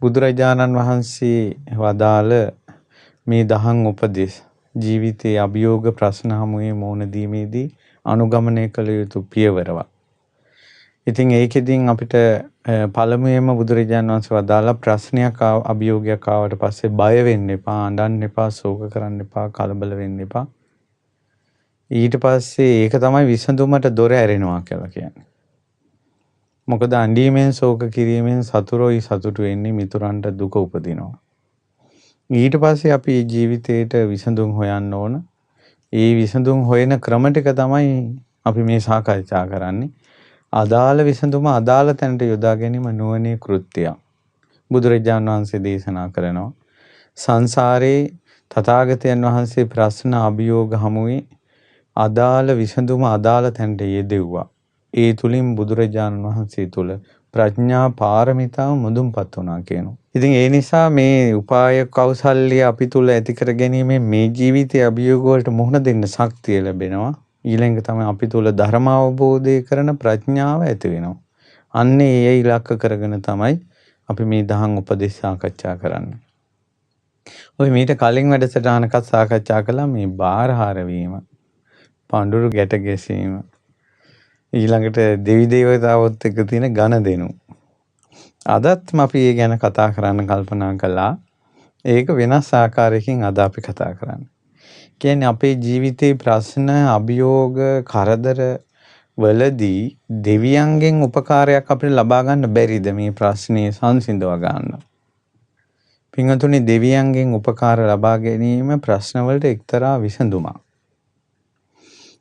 බුදුරජාණන් වහන්සේ වදාළ මේ දහම් උපදෙස් ජීවිතයේ අභියෝග ප්‍රශ්න හමුවේ මුහුණ දීමේදී අනුගමනය කළ යුතු පියවරවක්. ඉතින් ඒකෙදින් අපිට පළමුවෙන්ම බුදුරජාණන් වහන්සේ වදාළ ප්‍රශ්නයක් අභියෝගයක් ආවට පස්සේ බය වෙන්න එපා, අඬන්න එපා, ශෝක කරන්න එපා, කලබල වෙන්න එපා. ඊට පස්සේ ඒක තමයි විසඳුමට දොර ඇරෙනවා කියලා කියන්නේ. මොකද අඬීමෙන් ශෝක කිරීමෙන් සතුරුයි සතුටු වෙන්නේ, මිතුරන්ට දුක උපදිනවා. ඊට පස්සේ අපි ජීවිතේට විසඳුම් හොයන්න ඕන. ඒ විසඳුම් හොයන ක්‍රම ටික තමයි අපි මේ සාකච්ඡා කරන්නේ. අදාළ විසඳුම අදාළ තැනට යොදා ගැනීම නුවණේ කෘත්‍යයක්. බුදුරජාණන් වහන්සේ දේශනා කරනවා සංසාරේ තථාගතයන් වහන්සේ ප්‍රශ්න අභියෝග හමුවේ අදාළ විසඳුම අදාළ තැනට යෙදෙව්වා. ඒ තුලින් බුදුරජාණන් වහන්සේ තුල ප්‍රඥා පාරමිතාව මුදුන්පත් වුණා කියනවා. ඉතින් ඒ නිසා මේ උපාය කෞසල්‍ය අපි තුල ඇති කර ගැනීමෙන් මේ ජීවිතයේ අභියෝග වලට මුහුණ දෙන්න ශක්තිය ලැබෙනවා. ඊළඟ තමයි අපි තුල ධර්ම අවබෝධය කරන ප්‍රඥාව ඇති වෙනවා. අන්නේ ඒ ඉලක්ක කරගෙන තමයි අපි මේ දහම් උපදේශ සාකච්ඡා කරන්නේ. ඔය මීට කලින් වැඩසටහනකත් සාකච්ඡා කළා මේ බාරහාර වීම, පඳුරු ගැට ගැසීම, ඊළඟට දෙවි දේවතාවොත් එක්ක තියෙන ගනුදෙනු. අදත් අපි ඒ ගැන කතා කරන්න කල්පනා කළා. ඒක වෙනස් ආකාරයකින් අද අපි කතා කරන්නේ. කියන්නේ අපේ ජීවිතේ ප්‍රශ්න, අභියෝග, කරදර වලදී දෙවියන්ගෙන් උපකාරයක් අපිට ලබා ගන්න බැරිද මේ ප්‍රශ්නේ සංසිඳව ගන්න? පින්වතුනි, දෙවියන්ගෙන් උපකාර ලබා ගැනීම ප්‍රශ්න වලට එක්තරා විසඳුමක්.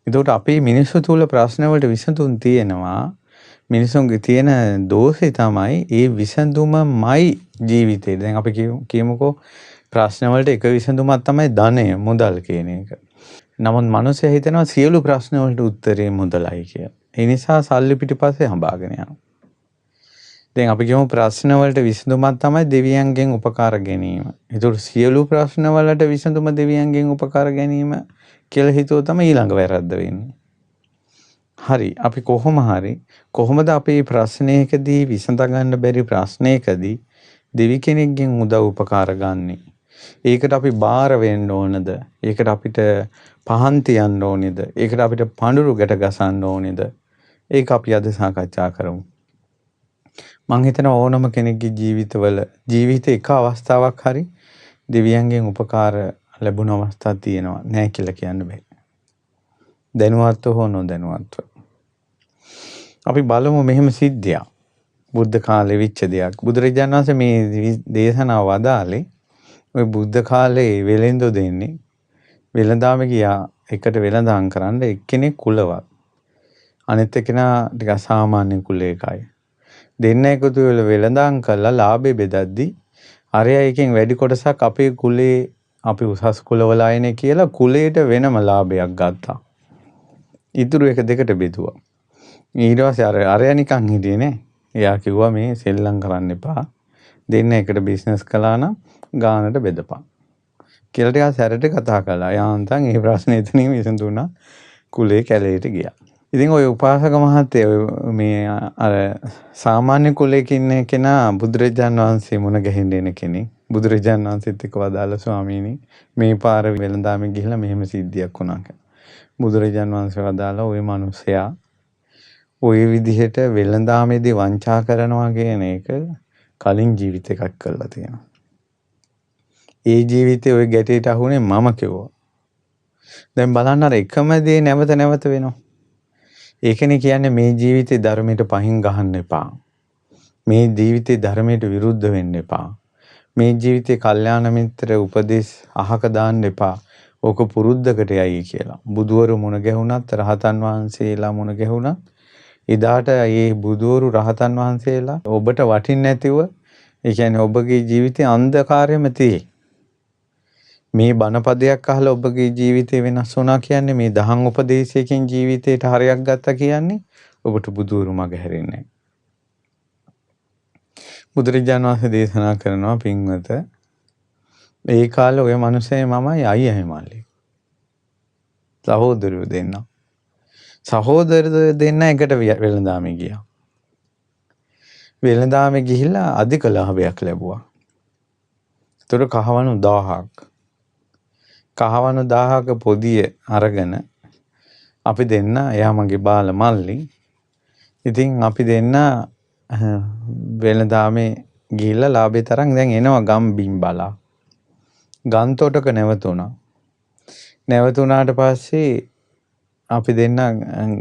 ඒකට අපේ මිනිස්සු තුල ප්‍රශ්න වලට විසඳුම් තියෙනවා. මිනිසුන්ගේ තියෙන දෝෂේ තමයි ඒ විසඳුමමයි ජීවිතේ. දැන් අපි කියමුකෝ ප්‍රශ්න වලට එක විසඳුමක් තමයි ධනය, මුදල් කියන එක. නමුත් මිනිස්සු හිතනවා සියලු ප්‍රශ්න වලට උත්තරේ මුදලයි කියලා. ඒ නිසා සල්ලි පිටිපස්සේ හඹාගෙන යනවා. දැන් අපි කියමු ප්‍රශ්න වලට විසඳුමක් තමයි දෙවියන්ගෙන් උපකාර ගැනීම. ඒතකොට සියලු ප්‍රශ්න වලට විසඳුම දෙවියන්ගෙන් උපකාර ගැනීම කියලා හිතුව තමයි ඊළඟ වැරද්ද වෙන්නේ. හරි, අපි කොහොමද අපේ ප්‍රශ්නයකදී විසඳ ගන්න බැරි ප්‍රශ්නයකදී දෙවි කෙනෙක්ගෙන් උදව් උපකාර ගන්නෙ? ඒකට අපි බාර වෙන්න ඕනද? ඒකට අපිට පහන් තියන්න ඕනේද? ඒකට අපිට පඳුරු ගැට ගසන්න ඕනේද? ඒක අපි අද සාකච්ඡා කරමු. මං හිතනවා ඕනම කෙනෙක්ගේ ජීවිතේ එක අවස්ථාවක් හරි දෙවියන්ගෙන් උපකාර ලැබුණ අවස්ථා තියෙනවා. නෑ කියලා කියන්න බෑ. දැනුවත්ව හෝ නොදැනුවත්ව. අපි බලමු මෙහෙම සිද්ධියක්. බුද්ධ කාලේ වෙච්ච දෙයක්. බුදුරජාණන් වහන්සේ මේ දේශනාව වදාළේ ඔය බුද්ධ කාලේ වෙලෙන්දෝ දෙන්නේ වෙලඳාම ගියා එකට වෙලඳාම් කරන්න. එක්කෙනෙක් කුලවත්. අනිත් එක්කෙනා ටිකක් සාමාන්‍ය කුලයකයි. දෙන්න එකතු වෙලා වෙලඳාම් කරලා ලාභේ බෙදද්දි අරයා එකෙන් වැඩි කොටසක් අපේ කුලේ අපි උසස් කුලවල අයනේ කියලා කුලයට වෙනම ලාභයක් ගත්තා. ඉතුරු එක දෙකට බෙදුවා. ඊට පස්සේ අරයා නිකන් හිටියේ නෑ. එයා කිව්වා මේ සෙල්ලම් කරන්න එපා. දෙන්න එකට බිස්නස් කළා නම් ගානට බෙදපන්. කියලා ටිකක් සැරට කතා කළා. යාන්තම් මේ ප්‍රශ්නේ එතනින් විසඳුණා. කුලේ කැලේට ගියා. ඉතින් ওই උපාසක මහත්තයා මේ අර සාමාන්‍ය කුලයක ඉන්න කෙනා බුදුරජාණන් වහන්සේ මුණ ගැහෙන්න එන කෙනෙක්. බුදුරජාණන් වහන්සේත් එක්ක වදාළ ස්වාමීනි මේ පාර වෙලඳාමේ ගිහිල්ලා මෙහෙම සිද්ධියක් වුණා කියලා. බුදුරජාණන් වහන්සේ වදාළ ওই මිනිසයා ওই විදිහට වෙලඳාමේදී වංචා කරනවා කියන එක කලින් ජීවිත එකක් කරලා තියෙනවා. ඒ ජීවිතේ ওই ගැටේට අහුනේ මම කිව්වා. දැන් බලන්න අර එකම දේ නැවත නැවත වෙනවා. ඒකනේ කියන්නේ මේ ජීවිතේ ධර්මයට පහින් ගහන්න එපා. මේ ජීවිතේ ධර්මයට විරුද්ධ වෙන්න එපා. මේ ජීවිතේ කල්යාණ මිත්‍ර උපදේශ අහක දාන්න එපා. ඕක පුරුද්දකට යයි කියලා. බුදුවරු මුණ ගැහුණත් රහතන් වහන්සේලා මුණ ගැහුණත් එදාට මේ බුදුවරු රහතන් වහන්සේලා ඔබට වටින්නේ නැතිව ඒ කියන්නේ ඔබගේ ජීවිතේ අන්ධකාරයම තියෙයි. මේ බණපදයක් අහලා ඔබගේ ජීවිතේ වෙනස් වුණා කියන්නේ මේ දහම් උපදේශයකින් ජීවිතේට හරයක් ගත්තා කියන්නේ ඔබට බුදුවරු මග හැරෙන්නේ නැහැ. බුදුරජාණන් වහන්සේ දේශනා කරනවා පින්වත ඒ කාලේ ඔය මිනිස්සේ මමයි අයියා මල්ලි. සහෝදරයෝ දෙන්න. සහෝදරයෝ දෙන්න එකට වෙලඳාමේ ගියා. වෙළඳාමේ ගිහිල්ලා අධික ලාභයක් ලැබුවා. ඒතර කහවණු 1000ක්. කහවණු 1000ක පොදිය අරගෙන අපි දෙන්න එයා මගේ බාල මල්ලි. ඉතින් අපි දෙන්න වෙළඳාමේ ගිහිල්ලා ලාභේ තරම් දැන් එනවා ගම් බිම් බලා. ගම් තොටක නැවතුණා. නැවතුණාට පස්සේ අපි දෙන්න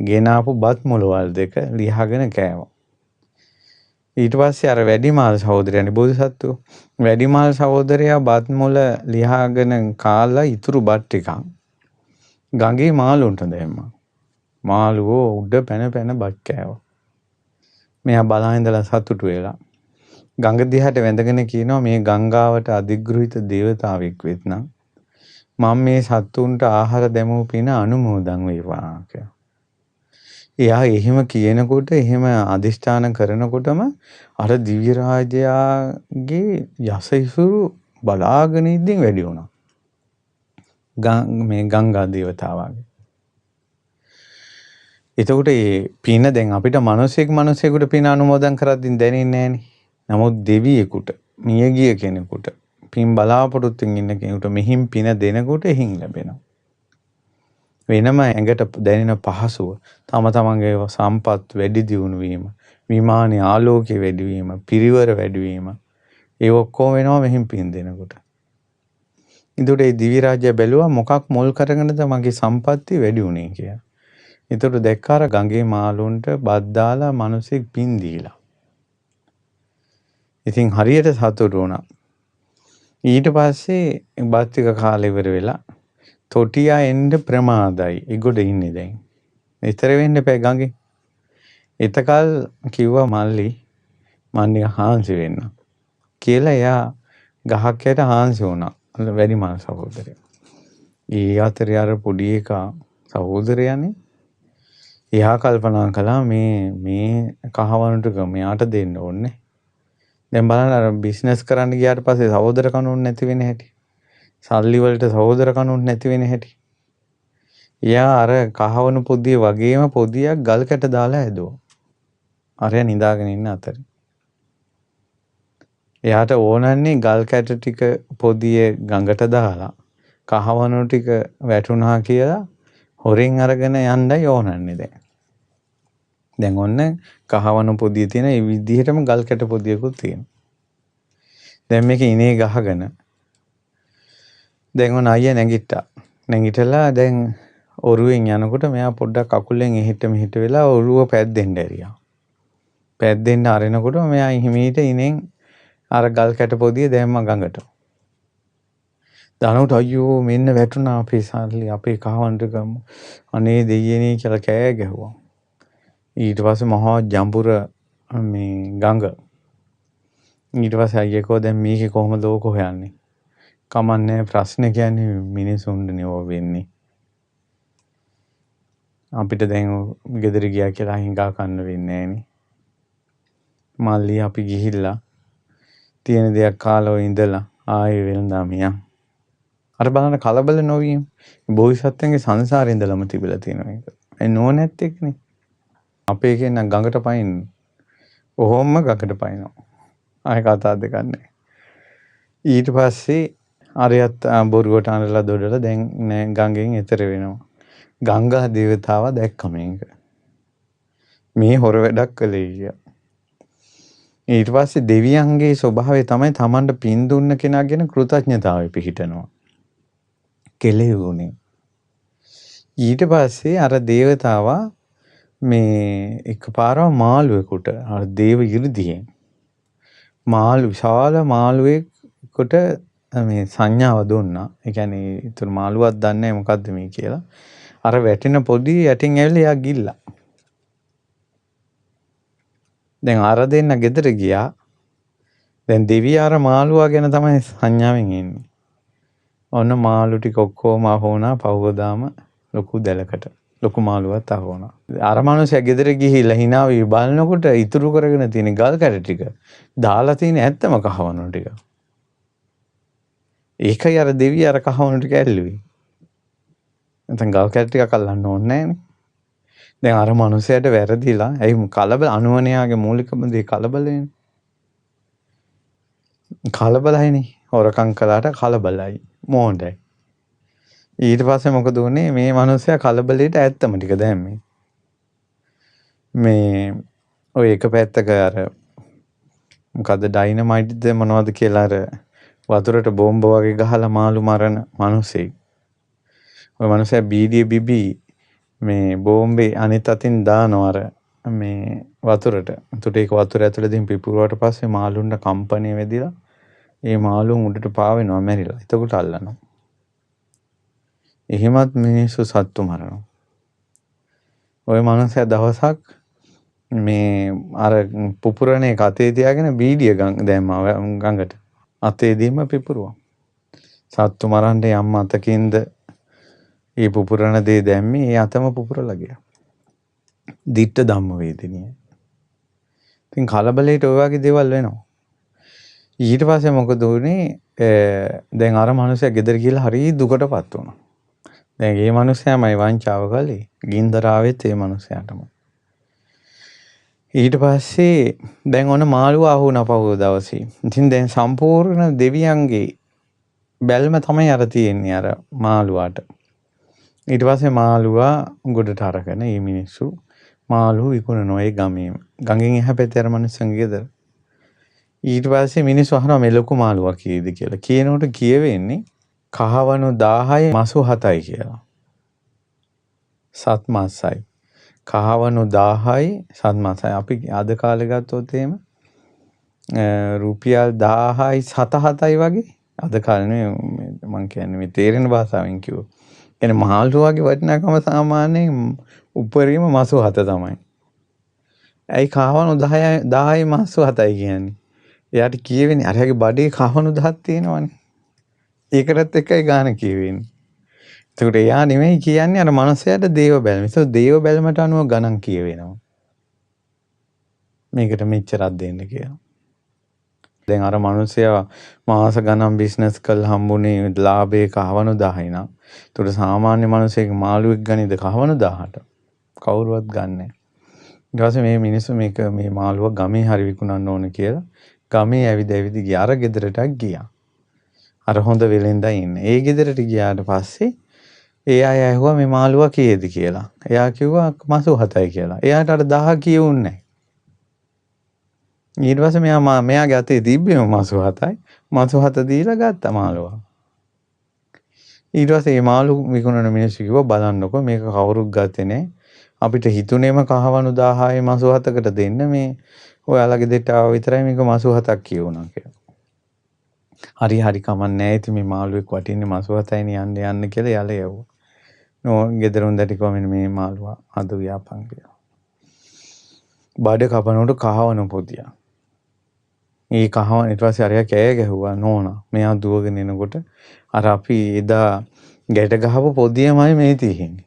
ගෙනාපු බත් මුළවල් දෙක ලියාගෙන කෑවා. ඊට පස්සේ අර වැඩිමාල් සහෝදරයනේ බෝධිසත්වෝ වැඩිමාල් සහෝදරයා බත් මුල ලියාගෙන කාලා ඉතුරු බත් ටිකක් ගඟේ මාළුන්ට දැම්මා. මාළුවෝ උඩ පැන පැන බත් කෑවා. මෙයා බලා ඉඳලා සතුටු වෙලා ගඟ දිහාට වැඳගෙන කියනවා මේ ගංගාවට අධිග්‍රහිත දේවතාවෙක් වෙත්නම් මම මේ සත්තුන්ට ආහාර දැමූ පින අනුමෝදන් වේවා කියලා. එයා එහෙම කියනකොට එහෙම අදිෂ්ඨාන කරනකොටම අර දිව්‍ය රාජයාගේ යසහිසුරු බලාගෙන ඉඳින් වැඩි වුණා. මේ ගංගා දේවතාවාගේ. එතකොට මේ පින දැන් අපිට මිනිසෙකුට පින අනුමෝදන් කරද්දී දැනෙන්නේ නැහනේ. නමුත් දෙවියෙකුට, මියගිය කෙනෙකුට, පින් බලාපොරොත්තුෙන් ඉන්න කෙනෙකුට මෙහින් පින දෙනකොට එහින් ලැබෙනවා. වෙනම ඇඟට දැනෙන පහසුව, තම තමන්ගේ සම්පත් වැඩි දියුණු වීම, විමානයේ ආලෝකය වැඩි වීම, පිරිවර වැඩි වීම, ඒ ඔක්කොම වෙනවා මෙහින් පින් දෙනකොට. ඒතකොට මේ දිවි රාජ්‍ය බැලුවා මොකක් මුල් කරගෙනද මගේ සම්පත්තිය වැඩි උනේ කියලා. ඒතකොට දැක්කාර ගඟේ මාළුන්ට බත් දාලා මිනිස්සෙක් පින් දීලා. ඉතින් හරියට සතුටු වුණා. ඊට පස්සේ බත් ටික කාලා ඉවර වෙලා තොටියා එන්න ප්‍රමාදයි. ඒගොඩ ඉන්නේ දැන්. ඊතර වෙන්න එපා ගඟේ. එතකල් කිව්වා මල්ලි මම නිකන් හාන්සි වෙන්න. කියලා එයා ගහක් යට හාන්සි වුණා. වැඩිමාල් සහෝදරයා. ඒ අතරේ අර පොඩි එකා සහෝදරයානේ එයා කල්පනා කළා මේ කහවණුට මෙයාට දෙන්න ඕනේ. දැන් බලන්න අර බිස්නස් කරන්න ගියාට පස්සේ සහෝදර කනුන් නැති වෙන හැටි. සල්ලි වලට සහෝදර කනුන් නැති වෙන හැටි. එයා අර කහවණු පොදිය වගේම පොදියක් ගල් කැට දාලා හැදුවා. අරයා නිදාගෙන ඉන්න අතරේ. එයාට ඕනන්නේ ගල් කැට ටික පොදියේ ගඟට දාලා කහවණු ටික වැටුණා කියලා හොරෙන් අරගෙන යන්නයි ඕනන්නේ දැන්. දැන් ඔන්න කහවණු පොදිය තියෙන ඒ විදිහටම ගල් කැට පොදියකුත් තියෙනවා. දැන් මේක ඉනේ ගහගෙන දැන් ඔන්න අයියා නැගිට්ටා. නැගිටලා දැන් ඔරුවෙන් යනකොට මෙයා පොඩ්ඩක් කකුලෙන් එහෙට මෙහෙට වෙලා ඔරුව පැද්දෙන්න ඇරියා. පැද්දෙන්න අරිනකොට මෙයා හිමීට ඉනෙන් අර ගල් කැට පොදිය දැම්ම ගඟට. දනුට අයියෝ මෙන්න වැටුණා අපේ සල්ලි අපේ කහවණුට ගමු. අනේ දෙයියනේ කියලා කෑ ගැහුවා. ඊට පස්සේ මහා ජඹුර මේ ගඟ. ඊට පස්සේ අයියකෝ දැන් මේකේ කොහමද ඕක හොයන්නේ? කමන්නේ ප්‍රශ්නේ කියන්නේ මිනිසුන්ට නෙවෙයි වෙන්නේ. අපිට දැන් ගෙදර ගියා කියලා හිඟා කන්න වෙන්නේ නැහනේ. මල්ලි අපි ගිහිල්ලා තියෙන දෙයක් කාලා ඉඳලා ආයෙ වෙනදාම යන්. අර බලන්න කලබල නොවීම. බෝසත්ත්වයන්ගේ සංසාරේ ඉඳලම තිබිලා තියෙන එක. ඒ නෝනැත් එක්කනේ. අපේ කෙනා ගඟට පයින් ඔහොම ගඟට පයින්නවා. ආයෙ කතා දෙකක් නැහැ. ඊට පස්සේ අරයත් බොරුවට අනලා දොඩලා දැන් ගඟෙන් එතර වෙනවා. ගංගා දේවතාව දැක්ක මේක. මේ හොර වැඩක් කළේ කිය. ඊට පස්සේ දෙවියන්ගේ ස්වභාවය තමයි Tamanට පින් දුන්න කෙනා ගැන කෘතඥතාවය පිහිටනවා. කෙලෙවුනේ. ඊට පස්සේ අර දේවතාවා මේ එකපාරම මාළුවෙකුට අර දේව 이르දියෙන් විශාල මාළුවෙකුට මේ සංඥාව දුන්නා. ඒ කියන්නේ ඊතර මාළුවක් දන්නේ මොකද්ද මේ කියලා. අර වැටෙන පොඩි යටින් ඇවිල්ලා එයා ගිල්ලා. දැන් අර දෙන්න ගෙදර ගියා. දැන් දෙවියා අර මාළුවා ගැන තමයි සංඥාවෙන් ඉන්නේ. ඔන්න මාළු ටික ඔක්කොම අහුණා පහවදාම ලොකු දැලකට. ලොකු මාළුවක් අහුණා. අර මිනිහා ගෙදර ගිහිල්ලා hina වී බලනකොට ඉතුරු කරගෙන තියෙන ගල් කැට ටික දාලා තියෙන ඇත්තම කහවණු ටික. ඒකයි අර දෙවියා අර කහවණු ටික ඇල්ලුවේ. නැත්නම් ගල් කැට ටික අල්ලන්න ඕනේ නැහනේ. දැන් අර මනුස්සයාට වැරදිලා. ඇයි කලබල අනුවණයාගේ මූලිකම දේ කලබලනේ. කලබලයිනේ. හොරකම් කළාට කලබලයි. මෝඩයි. ඊට පස්සේ මොකද උනේ මේ මනුස්සයා කලබලෙට ඇත්තම ටික දැම්මේ. මේ ඔය එක පැත්තක අර මොකද ඩයිනමයිට්ද මොනවද කියලා අර වතුරට බෝම්බ වගේ ගහලා මාළු මරන මිනිස්සෙක්. ඔය මිනිස්සයා බීඩිය බිබී මේ බෝම්බේ අනිත් අතින් දානවා අර මේ වතුරට. එතකොට ඒක වතුර ඇතුළේදී පිපුරුවාට පස්සේ මාළුන්ට කම්පණය වෙදිලා ඒ මාළුන් උඩට පාවෙනවා මැරිලා. එතකොට අල්ලනවා. එහෙමත් මිනිස්සු සත්තු මරනවා. ඔය මිනිස්සයා දවසක් මේ අර පුපුරන එක අතේ තියාගෙන බීඩිය දැම්මා ගඟට. අතේදීම පිපුරුවා. සත්තු මරන්න යම් අතකින්ද ඒ පුපුරන දේ දැම්මේ ඒ අතම පුපුරලා ගියා. දිට්ඨ ධම්ම වේදිනිය. ඉතින් කලබලයට ඔය වගේ දේවල් වෙනවා. ඊට පස්සේ මොකද උනේ? දැන් අර මනුස්සයා ගෙදර ගිහලා හරි දුකටපත් වුණා. දැන් මේ මනුස්සයාමයි වංචාව කළේ. ගින්දර ආවෙත් ඒ මනුස්සයාටම. ඊට පස්සේ දැන් ඔන්න මාළුව ආවුණා පහුව දවසේ. ඉතින් දැන් සම්පූර්ණ දෙවියන්ගේ බැල්ම තමයි අර තියෙන්නේ අර මාළුවාට. ඊට පස්සේ මාළුවා ගොඩට අරගෙන මේ මිනිස්සු මාළු විකුණනවා ඒ ගමේම. ගඟෙන් එහා පැත්තේ අර මිනිස්සුන්ගේ ගෙදර. ඊට පස්සේ මිනිස්සු අහනවා මේ ලොකු මාළුවා කීයද කියලා. කියනකොට කියවෙන්නේ කහවණු 10යි මසු 7යි කියලා. සත් මාසයි. කහවණු 10යි සත් මාසයි. අපි අද කාලේ ගත්තොත් එහෙම රුපියල් 1000යි 7-7යි වගේ. අද කාලේ මම කියන්නේ මේ තේරෙන භාෂාවෙන් කිව්වොත්. කියන්නේ මාළුවාගේ වටිනාකම සාමාන්‍යයෙන් උපරිම මසු 7 තමයි. ඇයි කහවණු 10යි මසු 7යි කියන්නේ? එයාට කියවෙන්නේ අරයාගේ බඩේ කහවණු 10ක් තියෙනවනේ. ඒකටත් එකයි ගාන කියවෙන්නේ. එතකොට එයා නෙමෙයි කියන්නේ අර මනුස්සයාට දේව බැල්ම. ඒක දේව බැල්මට අනුව ගණන් කියවෙනවා. මේකට මෙච්චරක් දෙන්න කියලා. දැන් අර මනුස්සයා මාස ගණන් බිස්නස් කරලා හම්බුනේ ලාභේ කහවණු 10යි නම්. ඒතකොට සාමාන්‍ය මනුස්සයෙක් මාළුවෙක් ගනිද කහවණු 1000ට. කවුරුවත් ගන්නෑ. ඊට පස්සේ මේ මිනිස්සු මේ මාළුව ගමේ හරි විකුණන්න ඕන කියලා ගමේ ඇවිද ගියා. අර ගෙදරට ගියා. අර හොඳ වෙලෙන්දා ඉන්නේ. ඒ ගෙදරට ගියාට පස්සේ ඒ අය ඇහුවා මේ මාළුවා කීයද කියලා. එයා කිව්වා මසු 7යි කියලා. එයාට අර 1000 කියුන්නේ නැහැ. ඊට පස්සේ මෙයාගේ අතේ තිබ්බේම මසු 7යි. මසු 7 දීලා ගත්තා මාළුවා. ඊට පස්සේ මේ මාළු විකුණන මිනිස්සු කිව්වා බලන්නකෝ මේක කවුරුත් ගත්තේ නැහැ. අපිට හිතුනේම කහවණු 1000යි මසු 7කට දෙන්න මේ ඔයාලගේ දෙට ආව විතරයි මේක මසු 7ක් කියුණා කියලා. හරි කමන්නේ ඉතින් මේ මාළුවෙක් වටින්නේ මසු 7යිනේ යන්න කියලා යල යවුවා. නෝ ගෙදරුන් දැටි කොමින් මේ මාළුවා අද ව්‍යාපන් කියලා. බඩ කපනකොට කහවණු පොදියා. ඒ කහවණ ඊට පස්සේ අරයා කෑ ගැහුවා නෝනා. මෙයා දුවගෙන එනකොට අර අපි එදා ගැට ගහපු පොදියමයි මේ තියෙන්නේ.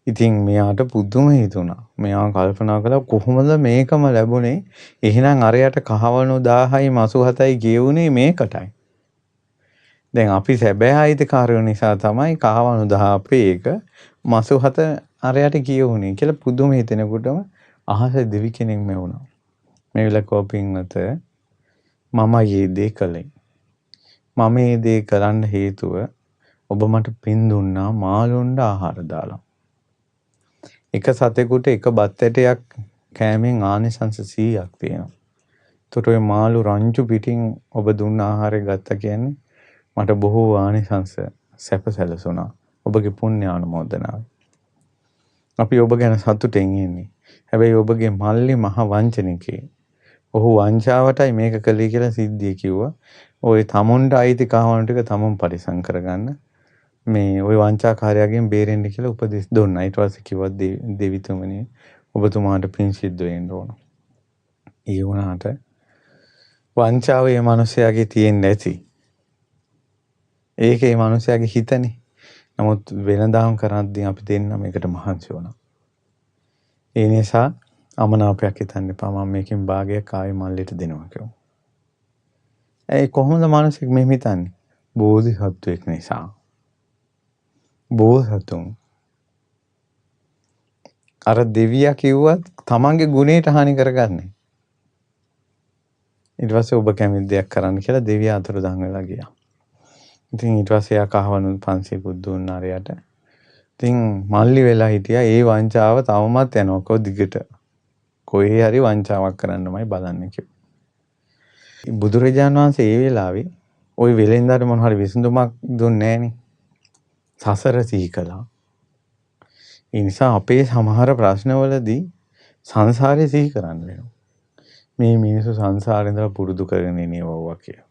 ඉතින් මෙයාට පුදුම හිතුණා. මෙයා කල්පනා කළා කොහොමද මේකම ලැබුණේ? එහෙනම් අරයට කහවණු 1000යි මසු 7යි කියුනේ මේකටයි. දැන් අපි සැබෑ අයිතිකාරයෝ නිසා තමයි කහවණු 10 අපේ එක මසු 7 අරයට කියුනේ කියලා පුදුම හිතෙනකොටම අහස දෙවි කෙනෙක් මෙවුණා. මේ විලකෝ පින්වත මම මේ දේ කළේ. මම මේ දේ කරන්න හේතුව ඔබ මට පින් දුන්නා මාළුන්ට ආහාර දාලා. එක සතෙකුට එක බත් ඇටයක් කෑමෙන් ආනිසංස 100ක් තියෙනවා. ඒතකොට ඔය මාළු රංචු පිටින් ඔබ දුන්න ආහාරය ගත්තා කියන්නේ මට බොහෝ ආනිසංස සැප සැලසුණා. ඔබගේ පුණ්‍ය ආනුමෝදනාව. අපි ඔබ ගැන සතුටින් ඉන්නේ. හැබැයි ඔබගේ මල්ලි මහ වංචනිකේ. ඔහු වංචාවටයි මේක කළේ කියලා සිද්ධිය කිව්වා. ඔය තමුන්ට අයිති කහවණු ටික තමුන් පරිසම් කරගන්න. මේ ওই වංචාකාරයාගෙන් බේරෙන්න කියලා උපදෙස් දුන්නා. ඊට පස්සේ කිව්වා දෙවිතුමනි ඔබතුමාට පින් සිද්ධ වෙන්න ඕන. ඒ වුණාට වංචාව මේ මිනිස්යාගේ තියෙන්නේ නැති. ඒකේ මිනිස්යාගේ හිතනේ. නමුත් වෙනදාම් කරද්දී අපි දෙන්න මේකට මහන්සි වුණා. ඒ නිසා අමනාපයක් හිතන්න එපා. මම මේකෙන් භාගයක් ආයේ මල්ලිට දෙනවා කියලා. ඒ කොහොමද මිනිස්සෙක් මෙහෙම හිතන්නේ? බෝධිසත්වෙක් නිසා. බෝසතුන් අර දෙවියා කිව්වත් තමන්ගේ ගුණයට හානි කරගන්නේ. ඊට පස්සේ ඔබ කැමති දෙයක් කරන්න කියලා දෙවියා අතුරුදහන් වෙලා ගියා. ඉතින් ඊට පස්සේ එයා කහවණු 500කුත් දුන්නා අරයට. ඉතින් මල්ලි වෙලා හිටියා ඒ වංචාව තවමත් යනවා කො දිගට. කොහේ හරි වංචාවක් කරන්නමයි බලන්නේ කිව්වා. බුදුරජාණන් වහන්සේ ඒ වෙලාවේ ওই වෙලෙන්දාට මොන හරි විසඳුමක් දුන්නේ නැහනේ. සසර සිහි කළා. ඒ නිසා අපේ සමහර ප්‍රශ්නවලදී සංසාරේ සිහි කරන්න වෙනවා. මේ මිනිස්සු සංසාරේ ඉඳලා පුරුදු කරගෙන ඉනේවවා කියලා.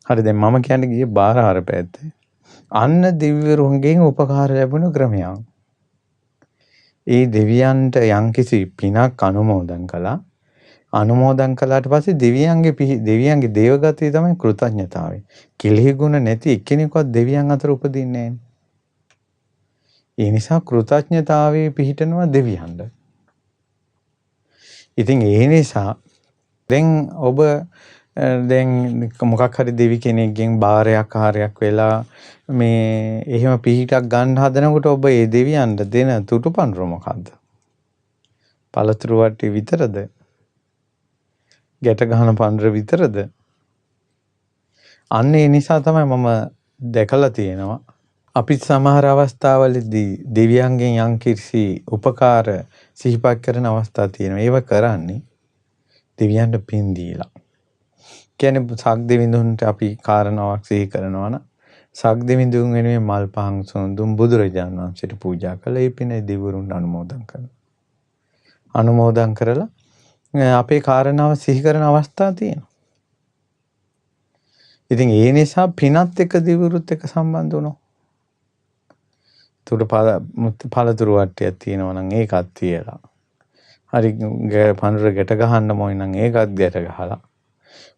හරි දැන් මම කියන්නේ ගියේ බාරහාර පැත්තේ. අන්න දිව්‍යවරුන්ගෙන් උපකාර ලැබුණු ක්‍රමයක්. ඒ දෙවියන්ට යම්කිසි පිනක් අනුමෝදන් කළා. අනුමෝදන් කළාට පස්සේ දෙවියන්ගේ දේවගතිය තමයි කෘතඥතාවය. කෙලෙහි ගුණ නැති එක්කෙනෙක්වත් දෙවියන් අතර උපදින්නේ නැහැ. ඒ නිසා කෘතඥතාවයේ පිහිටනවා දෙවියන්ට. ඉතින් ඒ නිසා දැන් ඔබ දැන් මොකක් හරි දෙවි කෙනෙක්ගෙන් බාරයක් ආහාරයක් වෙලා මේ එහෙම පිහිටක් ගන්න හදනකොට ඔබ ඒ දෙවියන්ට දෙන තුටුපන්රුව මොකද්ද? පළතුරු වට්ටි විතරද? ගැට ගහන පන්ර විතරද? අන්න ඒ නිසා තමයි මම දැකලා තියෙනවා. අපි සමහර අවස්ථාවලදී දෙවියන්ගෙන් යම්කිසි උපකාර සිහිපත් කරන අවස්ථා තියෙනවා. ඒව කරන්නේ දෙවියන්ට පින් දීලා. කියන්නේ සක් දෙවිඳුන්ට අපි කාරණාවක් සිහි කරනවා නම් සක් දෙවිඳුන් වෙනුවෙන් මල් පහන් සුන්දුම් බුදුරජාණන් වහන්සේට පූජා කළා. ඒ පින දෙවිවරුන්ට අනුමෝදන් කරනවා. අනුමෝදන් කරලා අපේ කාරණාව සිහි කරන අවස්ථා තියෙනවා. ඉතින් ඒ නිසා පිනත් එක්ක දෙවිවරුත් එක්ක සම්බන්ධ වුණා. උඩ පළතුරු වට්ටියක් තියෙනවා නම් ඒකත් තියලා. හරි පඳුර ගැට ගහන්න මොයි නම් ඒකත් ගැට ගහලා.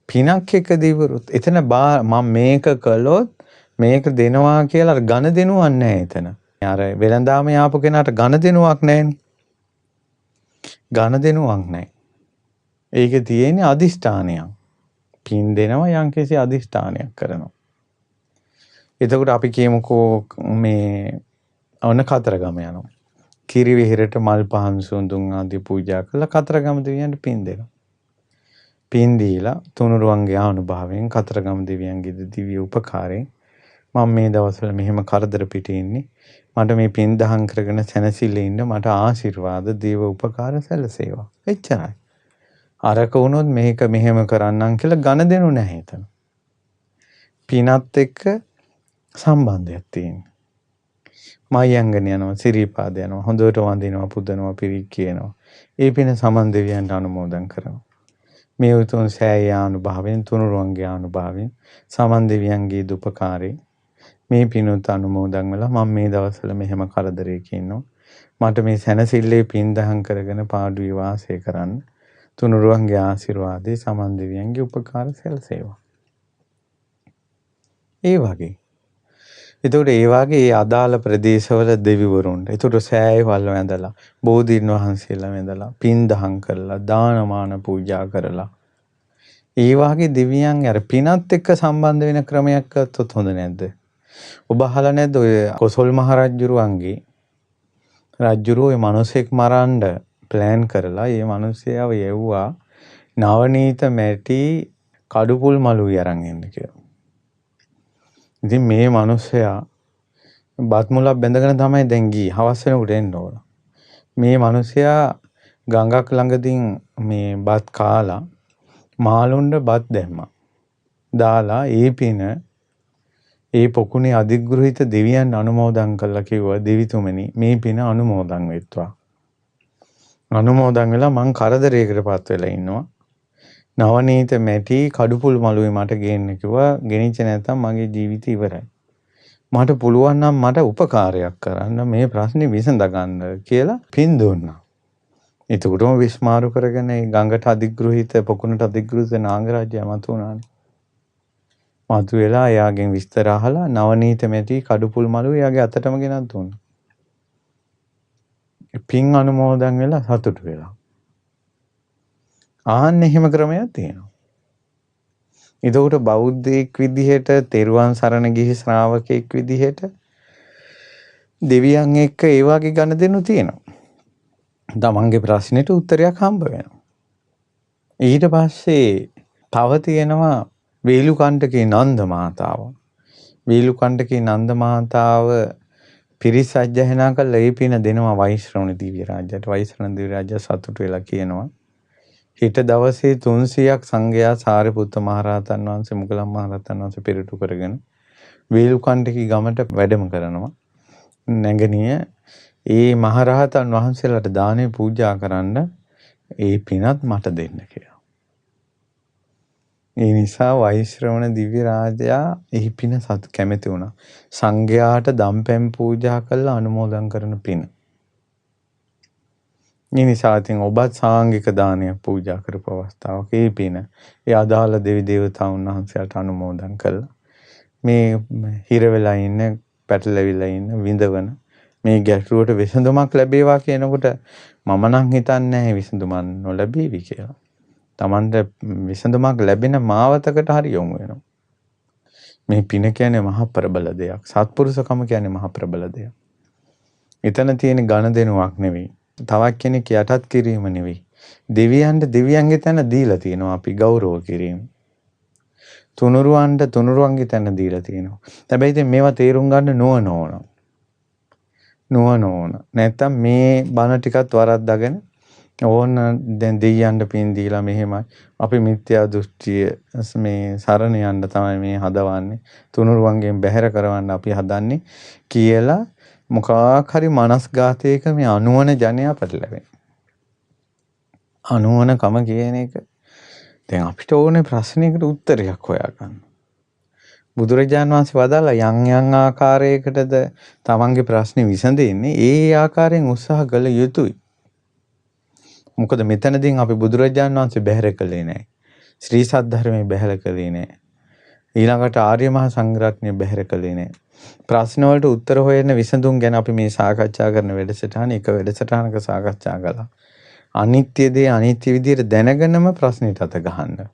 පිනක් එක්ක දෙවිවරුත් එතන මම මේක කළොත් මේක දෙනවා කියලා ඝන දෙනුවක් නැහැ එතන. අර වෙලඳාම යාපු කෙනාට ඝන දෙනුවක් නැහැනේ. ඝන දෙනුවක් නැහැ. ඒකේ තියෙන්නේ අදිෂ්ඨානයක්. පින් දෙනවා යම්කිසි අදිෂ්ඨානයක් කරනවා. එතකොට අපි කියමුකෝ මේ ඔන්න කතරගම යනවා. කිරි විහෙරට මල් පහන් සුන්දුන් ආදී පූජා කළා කතරගම දෙවියන්ට පින් දෙනවා. පින් දීලා තුනුරුවන්ගේ ආනුභාවයෙන් කතරගම දෙවියන්ගේ දිව්‍ය උපකාරයෙන් මම මේ දවස්වල මෙහෙම කරදර පිටේ ඉන්නේ. මට මේ පින් දහම් කරගෙන සැනසෙල්ලේ ඉන්න මට ආශිර්වාද දේව උපකාර සැලසේවා. එච්චරයි. අරක වුණොත් මේක මෙහෙම කරන්නම් කියලා ඝන දෙනු නැහැ එතන. පිනත් එක්ක සම්බන්ධයක් තියෙනවා. මයංගන යනවා සිරිපාද යනවා හොඳට වඳිනවා පුදනවා පිරික් කියනවා. ඒ පින සමන් දෙවියන්ට අනුමෝදන් කරනවා. මේ උතුම් සෑය අනුභවයෙන් තුනුරුවන්ගේ අනුභවයෙන් සමන් දෙවියන්ගේ දුපකාරේ මේ පිනුත් අනුමෝදන් වෙලා මම මේ දවස්වල මෙහෙම කරදරයක ඉන්නවා. මට මේ සැනසෙල්ලේ පින් දහම් කරගෙන පාඩුවේ වාසය කරන්න තුනුරුවන්ගේ ආශිර්වාදේ සමන් දෙවියන්ගේ උපකාර සැලසේවා. ඒ වගේ. එතකොට ඒ වගේ ඒ අදාළ ප්‍රදේශවල දෙවිවරුන්ට එතකොට සෑයවල් වැඳලා බෝධීන් වහන්සේලා වැඳලා පින් දහම් කරලා දානමාන පූජා කරලා ඒ වගේ දෙවියන් අර පිනත් එක්ක සම්බන්ධ වෙන ක්‍රමයක් ගත්තොත් හොඳ නැද්ද? ඔබ අහලා නැද්ද ඔය කොසල් මහ රජුරුවන්ගේ රජුරුව ඔය මිනිසෙක් මරන්න ප්ලෑන් කරලා ඒ මිනිසයාව යවුවා නවනීත මැටි කඩුපුල් මලුයි අරන් එන්න කියලා. ඉතින් මේ මිනිසයා බත් මුලක් බැඳගෙන තමයි දැන් ගියේ. හවස් වෙනකොට එන්න ඕන. මේ මිනිසයා ගඟක් ළඟදීන් මේ බත් කාලා මාළුන්ට බත් දැම්මා. දාලා ඒ පින ඒ පොකුණේ අධිග්‍රහිත දෙවියන් අනුමෝදන් කළා කිව්වා දෙවිතුමනි මේ පින අනුමෝදන් වෙත්වා. අනුමෝදන් වෙලා මං කරදරයකටපත් වෙලා ඉන්නවා. නවනීත මැටි කඩුපුල් මලුවේ මට ගේන්න කිව්වා. ගෙනිච්ච නැත්නම් මගේ ජීවිතය ඉවරයි. මට පුළුවන් නම් මට උපකාරයක් කරන්න මේ ප්‍රශ්නේ විසඳ ගන්න කියලා පින් දුන්නා. එතකොටම විස්මාරු කරගෙන ඒ ගඟට අධිග්‍රහිත පොකුණට අධිග්‍රහිත නාගරාජයා මතුණානේ. මතු වෙලා එයාගෙන් විස්තර අහලා නවනීත මැටි කඩුපුල් මලුව එයාගේ අතටම ගෙනත් දුන්නා. පින් අනුමෝදන් වෙලා සතුටු වෙලා. ආන්න එහෙම ක්‍රමයක් තියෙනවා. එතකොට බෞද්ධයෙක් විදිහට තෙරුවන් සරණ ගිහි ශ්‍රාවකෙක් විදිහට දෙවියන් එක්ක ඒ වගේ ගනුදෙනු තියෙනවා. තමන්ගේ ප්‍රශ්නෙට උත්තරයක් හම්බ වෙනවා. ඊට පස්සේ තව තියෙනවා වේලුකණ්ඨකේ නන්ද මාතාව. වේලුකණ්ඨකේ නන්ද මාතාව පිරිස් අධ්‍යයනා කළා ඒ පින දෙනවා වෛශ්‍රවණ දිව්‍ය රාජ්‍යයට. වෛශ්‍රවණ දිව්‍ය රාජ්‍ය සතුටු වෙලා කියනවා හිට දවසේ 300ක් සංඝයා සාරිපුත්ත මහරහතන් වහන්සේ මුගලන් මහරහතන් වහන්සේ පෙරටු කරගෙන වේලුකණ්ඨකේ ගමට වැඩම කරනවා. නැගණිය ඒ මහරහතන් වහන්සේලාට දානේ පූජා කරන්න ඒ පිනත් මට දෙන්න කියලා. ඒ නිසා වෛශ්‍රවණ දිව්‍ය රාජයා එහි පින කැමති වුණා. සංඝයාට දම්පැන් පූජා කරලා අනුමෝදන් කරන පින. ඒ නිසා ඉතින් ඔබත් සාංගික දානයක් පූජා කරපු අවස්ථාවක ඒ පින ඒ අදාළ දෙවි දේවතාවුන් වහන්සේලාට අනුමෝදන් කළා. මේ හිර වෙලා ඉන්න, පැටලෙවිලා ඉන්න, විඳවන මේ ගැටලුවට විසඳුමක් ලැබේවා කියනකොට මම නම් හිතන්නේ නැහැ විසඳුමක් නොලැබීවි කියලා. Tamante විසඳුමක් ලැබෙන මාවතකට හරි යොමු වෙනවා. මේ පින කියන්නේ මහා ප්‍රබල දෙයක්. සත්පුරුෂකම කියන්නේ මහා ප්‍රබල දෙයක්. එතන තියෙන ඝනදෙනුවක් නෙවෙයි. තවත් කෙනෙක් යටත් කිරීම නෙවෙයි. දෙවියන්ට දෙවියන්ගේ තැන දීලා තියෙනවා අපි ගෞරව කිරීම. තුනුරුවන්ට තුනුරුවන්ගේ තැන දීලා තියෙනවා. හැබැයි ඉතින් මේවා තේරුම් ගන්න නුවණ ඕන. නුවණ ඕන. නැත්තම් මේ බණ ටිකත් වරද්දාගෙන ඕන දැන් දෙයියන්ට පින් දීලා මෙහෙමයි අපි මිත්‍යා දෘෂ්ටිය මේ සරණ යන්න තමයි මේ හදවන්නේ තුනුරුවන්ගෙන් බැහැර කරවන්න අපි හදන්නේ කියලා මොකක් හරි මනස්ගතයක මේ අනුවන ජනයා පැටලෙන්නේ. අනුවනකම කියන එක දැන් අපිට ඕනේ ප්‍රශ්නයකට උත්තරයක් හොයාගන්න. බුදුරජාණන් වහන්සේ වදාලා යම් යම් ආකාරයකටද තමන්ගේ ප්‍රශ්නේ විසඳෙන්නේ ඒ ආකාරයෙන් උත්සාහ කළ යුතුයි. මොකද මෙතනදී අපි බුදුරජාණන් වහන්සේ බැහැර කළේ නැහැ. ශ්‍රී සද්ධර්මයේ බැහැර කළේ නැහැ. ඊළඟට ආර්ය මහා සංඝරත්නය බැහැර කළේ නැහැ. ප්‍රශ්න වලට උත්තර හොයන විසඳුම් ගැන අපි මේ සාකච්ඡා කරන වැඩසටහන එක වැඩසටහනක සාකච්ඡා කළා. අනිත්‍ය දේ අනිත්‍ය විදිහට දැනගෙනම ප්‍රශ්නෙට අත ගහන්න.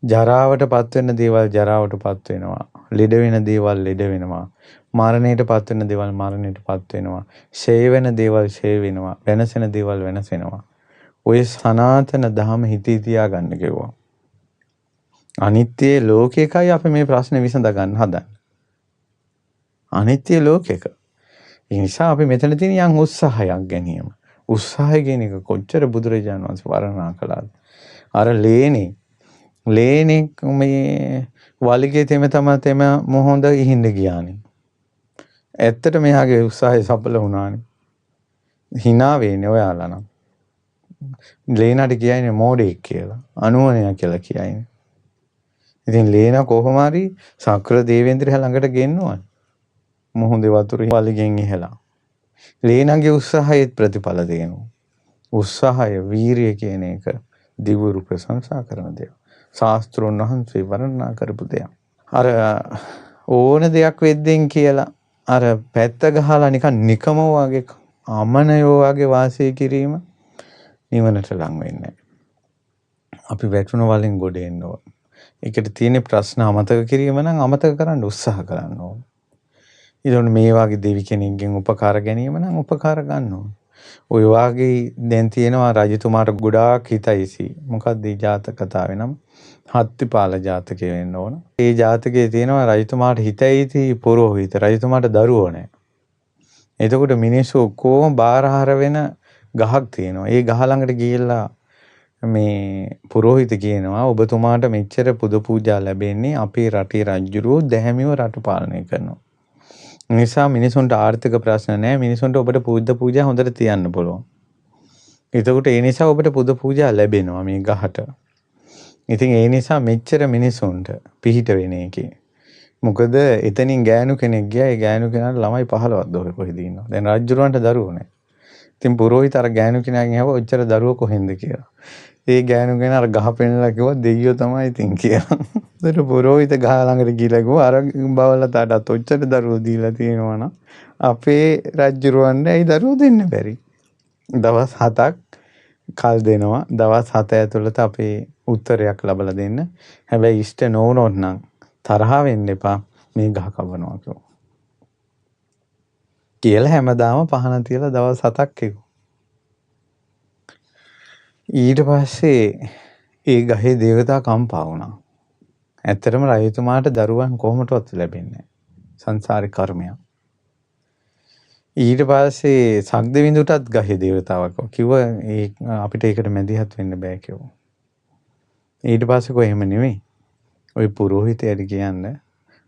ජරාවටපත් වෙන දේවල් ජරාවටපත් වෙනවා. ලෙඩ වෙන දේවල් ලෙඩ වෙනවා. මරණයටපත් වෙන දේවල් මරණයටපත් වෙනවා. ෂේ වෙන දේවල් ෂේ වෙනවා. වෙනසෙන දේවල් වෙනසෙනවා. ඔය සනාතන ධම හිතේ තියාගන්න කිව්වා. අනිත්‍ය ලෝකයකයි අපි මේ ප්‍රශ්නේ විසඳ ගන්න හදන්නේ. අනිත්‍ය ලෝකයක. ඒ නිසා අපි මෙතන තියෙන යම් උත්සාහයක් ගැනීම. උත්සාහය කියන එක කොච්චර බුදුරජාණන් වහන්සේ වර්ණනා කළාද? අර ලේනේ මේ වලිගේ තෙම මොහොඳ ඉහිඳ ගියානේ. ඇත්තට මෙයාගේ උත්සාහය සඵල වුණානේ. hina වෙන්නේ ඔයාලා නම්. ලේනට කියන්නේ මෝඩෙක් කියලා. අනුවණයා කියලා කියයිනේ. ඉතින් ලේන කොහොම හරි සක්‍ර දේවේන්ද්‍රයා ළඟට ගෙන්නුවා. මොහොඳේ වතුර වලිගෙන් ඉහලා. ලේනගේ උත්සාහයේ ප්‍රතිඵල දෙනවා. උත්සාහය වීරිය කියන එක දිවුරු ප්‍රශංසා කරන දෙයක්. ශාස්ත්‍රෝන් වහන්සේ වර්ණනා කරපු දෙයක්. අර ඕන දෙයක් වෙද්දෙන් කියලා අර පැත්ත ගහලා නිකම වගේ අමනයෝ වගේ වාසය කිරීම නිවනට ලං වෙන්නේ. අපි වැටුණ වලින් ගොඩ එන්න ඕන. ඒකට තියෙන ප්‍රශ්න අමතක කිරීම නම් අමතක කරන්න උත්සාහ කරන්න ඕන. ඊළඟ මේ වගේ දෙවි කෙනෙක්ගෙන් උපකාර ගැනීම නම් උපකාර ගන්න ඕන. ඔය වාගේ දැන් තියෙනවා රජතුමාට ගොඩාක් හිතයිසි. මොකක්ද මේ ජාතක කතාවේ නම? හත්තිපාල ජාතකය වෙන්න ඕන. ඒ ජාතකයේ තියෙනවා රජතුමාට හිතයිති පුරෝහිත. රජතුමාට දරුවෝ නැහැ. එතකොට මිනිස්සු ඔක්කොම බාරහාර වෙන ගහක් තියෙනවා. ඒ ගහ ළඟට ගිහිල්ලා මේ පුරෝහිත කියනවා ඔබතුමාට මෙච්චර පුද පූජා ලැබෙන්නේ අපේ රටේ රජුරෝ දැහැමිව රට පාලනය කරනවා. නිසා මිනිසුන්ට ආර්ථික ප්‍රශ්න නැහැ. මිනිසුන්ට ඔබට පුද පූජා හොඳට තියන්න පුළුවන්. එතකොට ඒ නිසා ඔබට පුද පූජා ලැබෙනවා මේ ගහට. ඉතින් ඒ නිසා මෙච්චර මිනිසුන්ට පිහිට වෙන එකේ. මොකද එතනින් ගෑනු කෙනෙක් ගියා. ඒ ගෑනු කෙනාට ළමයි 15ක් දොර කොහෙද ඉන්නවා. දැන් රජුරවන්ට දරුවෝ නැහැ. ඉතින් පුරෝහිත අර ගෑනු කෙනාගෙන් අහුවා ඔච්චර දරුවෝ කොහෙන්ද කියලා. ඒ ගෑනු කෙනා අර ගහ පෙන්නලා කිව්වා දෙයියෝ තමයි ඉතින් කියලා. ඒතර පුරෝහිත ගහ ළඟට ගිහලා කිව්වා අර බවලතාටත් ඔච්චර දරුවෝ දීලා තියෙනවා නම් අපේ රජුරවන්ට ඇයි දරුවෝ දෙන්න බැරි? දවස් 7ක් කල් දෙනවා. දවස් 7 ඇතුළත අපේ උත්තරයක් ලබලා දෙන්න. හැබැයි ඉෂ්ට නොවුනොත් නම් තරහ වෙන්න එපා. මේ ගහ කවනවා කිව්වා. කියලා හැමදාම පහන තියලා දවස් 7ක් කෙරුවා. ඊට පස්සේ ඒ ගහේ දේවතා කම්පා වුණා. ඇත්තටම රජතුමාට දරුවන් කොහොමදවත් ලැබෙන්නේ නැහැ. සංසාරේ කර්මයක්. ඊට පස්සේ සක්දෙවිඳුටත් ගහේ දේවතාවක් කිව්වා අපිට ඒකට මැදිහත් වෙන්න බෑ කිව්වා. ඊට පස්සේ කො එහෙම නෙමෙයි. ওই පුරোহিතයාට කියන්න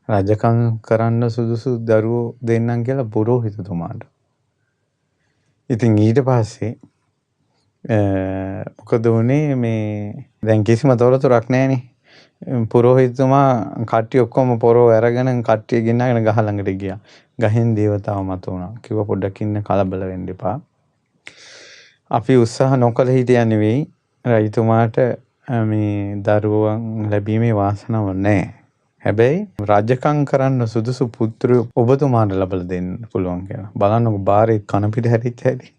රජකම් කරන්න සුදුසු දරුවෝ දෙන්නම් කියලා පුරোহিතතුමාට. ඉතින් ඊට පස්සේ මොකද වුනේ මේ දැන් කිසිම තොරතුරක් නැහනේ. පුරোহিතතුමා කට්ටිය ඔක්කොම පොරෝ අරගෙන කට්ටිය ගෙන්නගෙන ගහ ළඟට ගියා. ගහෙන් දේවතාව මත වුණා. කිව්වා පොඩ්ඩක් ඉන්න කලබල වෙන්න එපා. අපි උත්සාහ නොකළ හිටියා නෙවෙයි රජතුමාට මේ දරුවන් ලැබීමේ වාසනාව නැහැ. හැබැයි රජකම් කරන්න සුදුසු පුත්‍රයෝ ඔබතුමාට ලබලා දෙන්න පුළුවන් කියලා. බලන්නකො බාරේ කන පිට හැරිච්ච හැටි.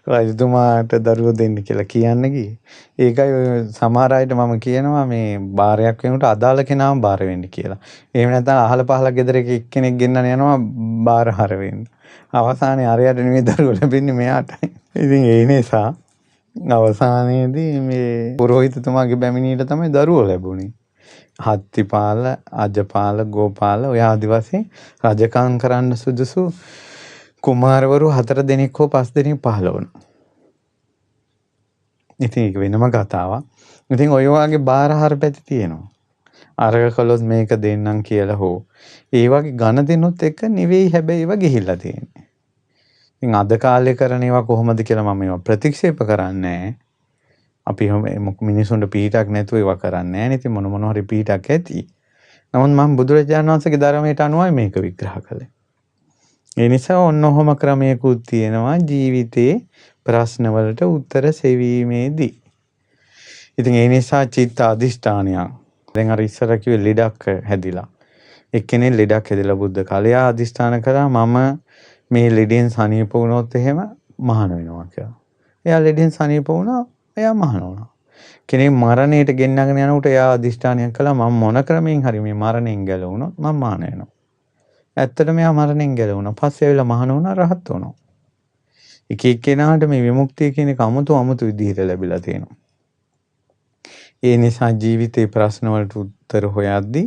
රජතුමාට දරුවෝ දෙන්න කියලා කියන්න ගියේ. ඒකයි සමහර අයට මම කියනවා මේ බාරයක් වෙනකොට අදාළ කෙනාම බාර වෙන්න කියලා. එහෙම නැත්නම් අහල පහල ගෙදර එක්කෙනෙක් ගෙන්නන යනවා බාරහර වෙන්න. අවසානයේ අරයට නෙමෙයි දරුවෝ ලැබෙන්නේ මෙයාටයි. ඉතින් ඒ නිසා අවසානයේදී මේ පුරোহিতතුමාගේ බැමිණියට තමයි දරුවෝ ලැබුණේ. හත්තිපාල, අජපාල, ගෝපාල ඔය ආදි වශයෙන් රජකම් කරන්න සුදුසු කුමාරවරු 4 දෙනෙක් හෝ 5 දෙනෙක් පහළ වුණා. ඉතින් ඒක වෙනම කතාවක්. ඉතින් ඔය වගේ බාරහාර පැති තියෙනවා. අරක කළොත් මේක දෙන්නම් කියලා හෝ ඒ වගේ ඝන දෙනුත් එක නෙවෙයි හැබැයි ඒවා ගිහිල්ලා තියෙන්නේ. ඉතින් අද කාලේ කරන ඒවා කොහොමද කියලා මම ඒවා ප්‍රතික්ෂේප කරන්නේ නැහැ. අපි මිනිසුන්ට පීඩක් නැතුව ඒවා කරන්නේ නැහැ. ඉතින් මොන හරි පීඩක් ඇති. නමුත් මම බුදුරජාණන් වහන්සේගේ ධර්මයට අනුවයි මේක විග්‍රහ කළේ. ඒ නිසා ඔන්න ඔහොම ක්‍රමයකුත් තියෙනවා ජීවිතේ ප්‍රශ්න වලට උත්තර සෙවීමේදී. ඉතින් ඒ නිසා චිත්ත අධිෂ්ඨානයක්. දැන් අර ඉස්සර කිව්වේ ලෙඩක් හැදිලා. එක්කෙනෙක් ලෙඩක් හැදිලා බුද්ධ කාලේ අධිෂ්ඨාන කරා මම මේ ලෙඩෙන් සනීප වුණොත් එහෙම මහාන වෙනවා කියලා. එයා ලෙඩෙන් සනීප වුණා, එයා මහාන වුණා. කෙනෙක් මරණයට ගෙන්නගෙන යනකොට එයා අධිෂ්ඨානයක් කළා මම මොන ක්‍රමයෙන් හරි මේ මරණයෙන් ගැලවුණොත් මම මහාන වෙනවා. ඇත්තටම එයා මරණයෙන් ගැලවුණා. පස්සේ ඇවිල්ලා මහාන වුණා, රහත් වුණා. එක එක්කෙනාට මේ විමුක්තිය කියන එක අමුතු විදිහට ලැබිලා තියෙනවා. ඒ නිසා ජීවිතේ ප්‍රශ්න වලට උත්තර හොයද්දී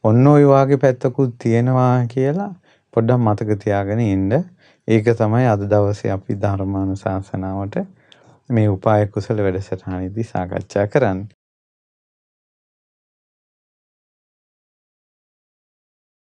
ඔන්න ඔය වාගේ පැත්තකුත් තියෙනවා කියලා පොඩ්ඩක් මතක තියාගෙන ඉන්න. ඒක තමයි අද දවසේ අපි ධර්මානුශාසනාවට මේ උපාය කුසල වැඩසටහනේදී සාකච්ඡා කරන්නේ.